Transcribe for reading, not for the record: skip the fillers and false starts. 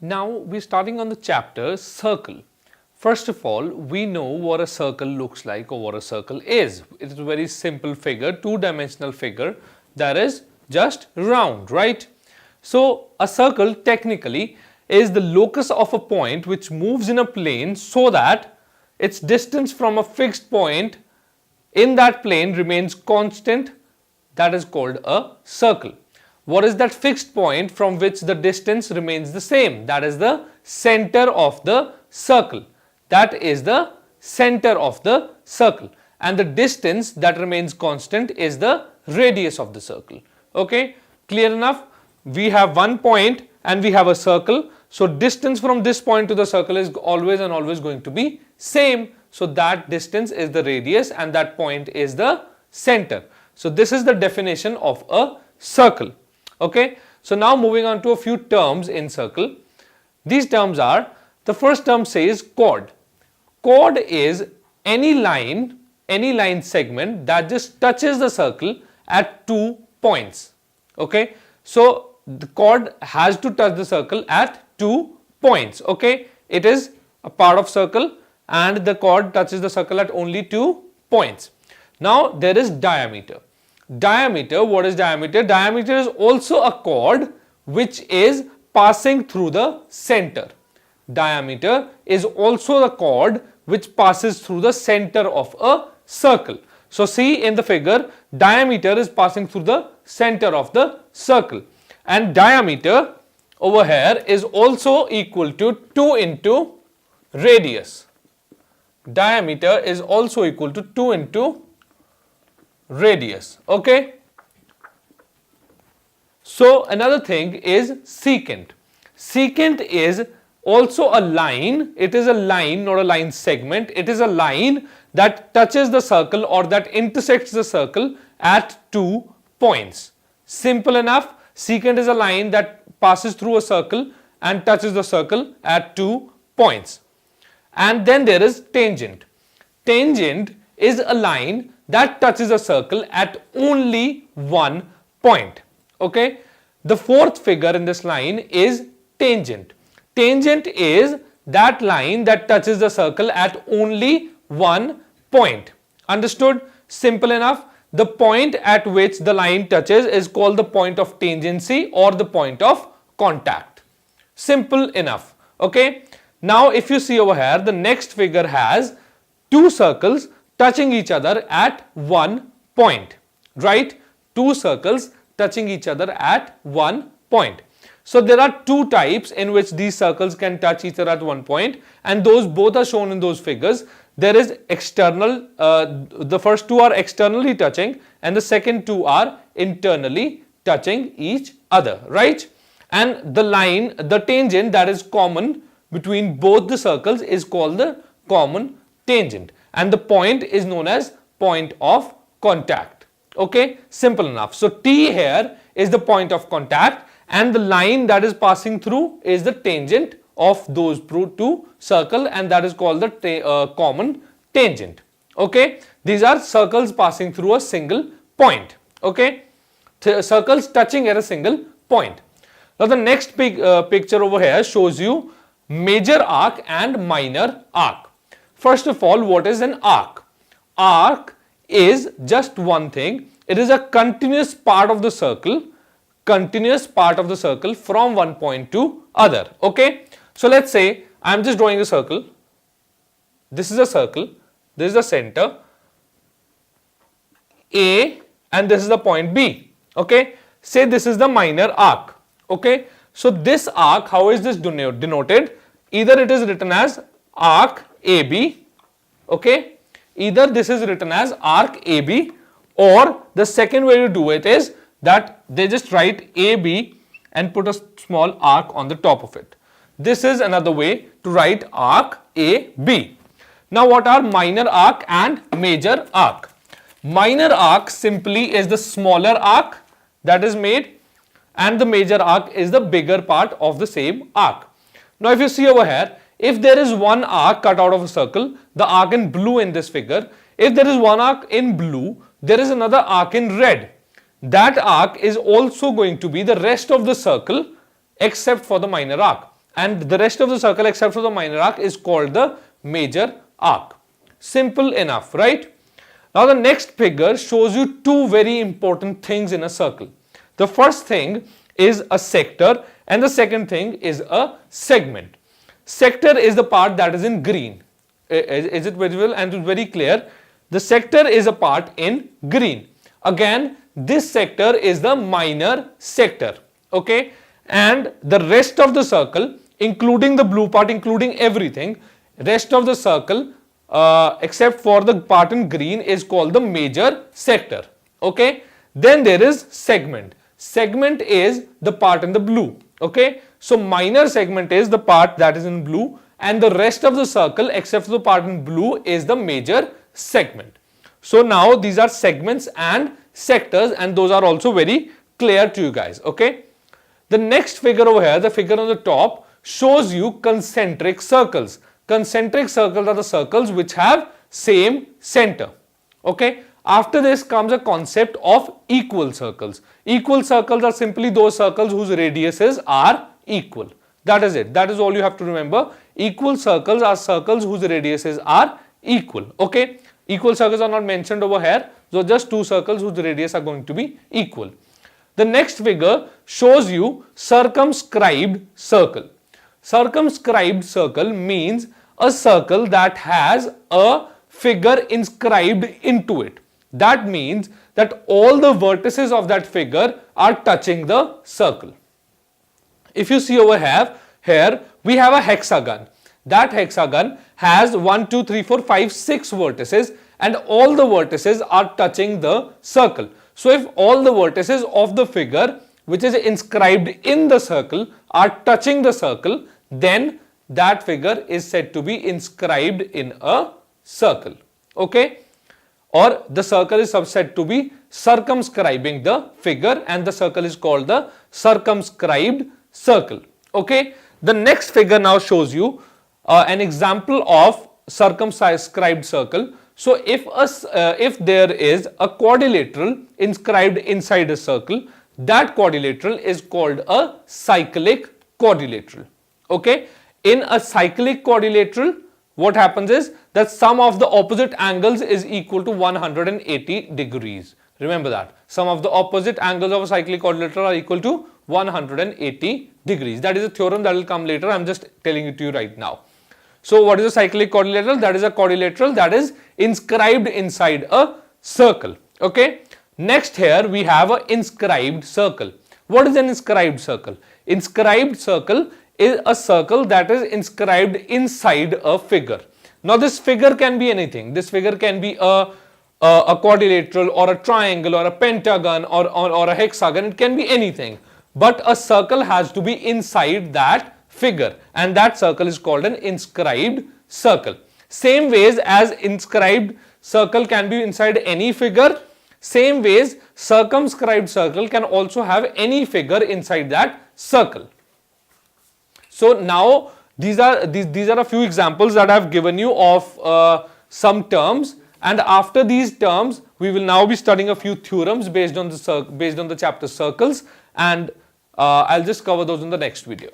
Now we're starting on the chapter circle. First of all, we know what a circle looks like or what a circle is. It is a very simple figure, two-dimensional figure that is just round, right? So a circle technically is the locus of a point which moves in a plane so that its distance from a fixed point in that plane remains constant. That is called a circle. What is that fixed point from which the distance remains the same? That is the center of the circle. That is the center of the circle. And the distance that remains constant is the radius of the circle. Okay, clear enough? We have one point and we have a circle. So distance from this point to the circle is always and always going to be same. So that distance is the radius and that point is the center. So this is the definition of a circle. Okay, so now moving on to a few terms in circle. These terms are, the first term says chord. Chord is any line segment that just touches the circle at 2 points. Okay, so the chord has to touch the circle at 2 points. Okay, it is a part of circle and the chord touches the circle at only 2 points. Now there is diameter. Diameter, what is diameter? Diameter is also a chord which is passing through the center. Diameter is also the chord which passes through the center of a circle. So see in the figure, diameter is passing through the center of the circle, and diameter over here is also equal to 2 into radius. Diameter is also equal to 2 into radius. Okay, so another thing is secant. Secant is also a line. It is a line, not a line segment. It is a line that touches the circle or that intersects the circle at 2 points. Simple enough. Secant is a line that passes through a circle and touches the circle at 2 points. And then there is tangent. Tangent is a line that touches a circle at only 1 point. Okay, the fourth figure in this line is tangent. Tangent is that line that touches the circle at only 1 point. Understood? Simple enough. The point at which the line touches is called the point of tangency or the point of contact. Simple enough. Okay. Now if you see over here, the next figure has two circles touching each other at 1 point. Right? Two circles touching each other at 1 point. So there are two types in which these circles can touch each other at 1 point, and those both are shown in those figures. There is external, the first two are externally touching and the second two are internally touching each other, right? And the line, the tangent that is common between both the circles is called the common tangent, and the point is known as point of contact. Okay, simple enough. So T here is the point of contact and the line that is passing through is the tangent of those two circles, and that is called the common tangent. Okay, these are circles passing through a single point. Okay, circles touching at a single point. Now the next picture over here shows you major arc and minor arc. First of all, what is an arc? Arc is just one thing. It is a continuous part of the circle. Continuous part of the circle from one point to other. Okay, so let's say I am just drawing a circle. This is a circle. This is the center A and this is the point B. Okay, say this is the minor arc. Okay, so this arc, how is this denoted? Either it is written as arc AB. Okay, either this is written as arc AB, or the second way to do it is that they just write AB and put a small arc on the top of it. This is another way to write arc AB. Now what are minor arc and major arc? Minor arc simply is the smaller arc that is made, and the major arc is the bigger part of the same arc. Now if you see over here, if there is one arc cut out of a circle, the arc in blue in this figure, if there is one arc in blue, there is another arc in red. That arc is also going to be the rest of the circle except for the minor arc. and the rest of the circle except for the minor arc is called the major arc. Simple enough, right? Now the next figure shows you two very important things in a circle. The first thing is a sector and the second thing is a segment. Sector is the part that is in green. Is it visible and it's very clear? The sector is a part in green. Again, this sector is the minor sector, okay? And the rest of the circle, including the blue part, including everything, rest of the circle except for the part in green is called the major sector, okay? Then there is segment. Segment is the part in the blue, okay? So minor segment is the part that is in blue and the rest of the circle except for the part in blue is the major segment. So now these are segments and sectors and those are also very clear to you guys, okay? The next figure over here, the figure on the top, shows you concentric circles. Concentric circles are the circles which have same center, okay? After this comes a concept of equal circles. Equal circles are simply those circles whose radiuses are equal. That is it. That is all you have to remember. Equal circles are circles whose radiuses are equal, okay? Equal circles are not mentioned over here. So just two circles whose radius are going to be equal. The next figure shows you circumscribed circle. Circumscribed circle means a circle that has a figure inscribed into it. That means that all the vertices of that figure are touching the circle. If you see over here we have a hexagon. That hexagon has 1, 2, 3, 4, 5, 6 vertices and all the vertices are touching the circle. So if all the vertices of the figure which is inscribed in the circle are touching the circle, then that figure is said to be inscribed in a circle, okay? Or the circle is said to be circumscribing the figure and the circle is called the circumscribed circle, okay? The next figure now shows you an example of circumscribed circle. So if there is a quadrilateral inscribed inside a circle, that quadrilateral is called a cyclic quadrilateral, okay? In a cyclic quadrilateral, what happens is that sum of the opposite angles is equal to 180 degrees. Remember that. Sum of the opposite angles of a cyclic quadrilateral are equal to 180 degrees. That is a theorem that will come later. I am just telling it to you right now. So what is a cyclic quadrilateral? That is a quadrilateral that is inscribed inside a circle, okay? Next here we have an inscribed circle. What is an inscribed circle? Inscribed circle is a circle that is inscribed inside a figure. Now this figure can be anything. This figure can be a quadrilateral or a triangle or a pentagon or a hexagon. It can be anything. But a circle has to be inside that figure and that circle is called an inscribed circle. Same ways as inscribed circle can be inside any figure, same ways circumscribed circle can also have any figure inside that circle. So now these are a few examples that I have given you of some terms, and after these terms we will now be studying a few theorems based on the chapter circles, and I'll just cover those in the next video.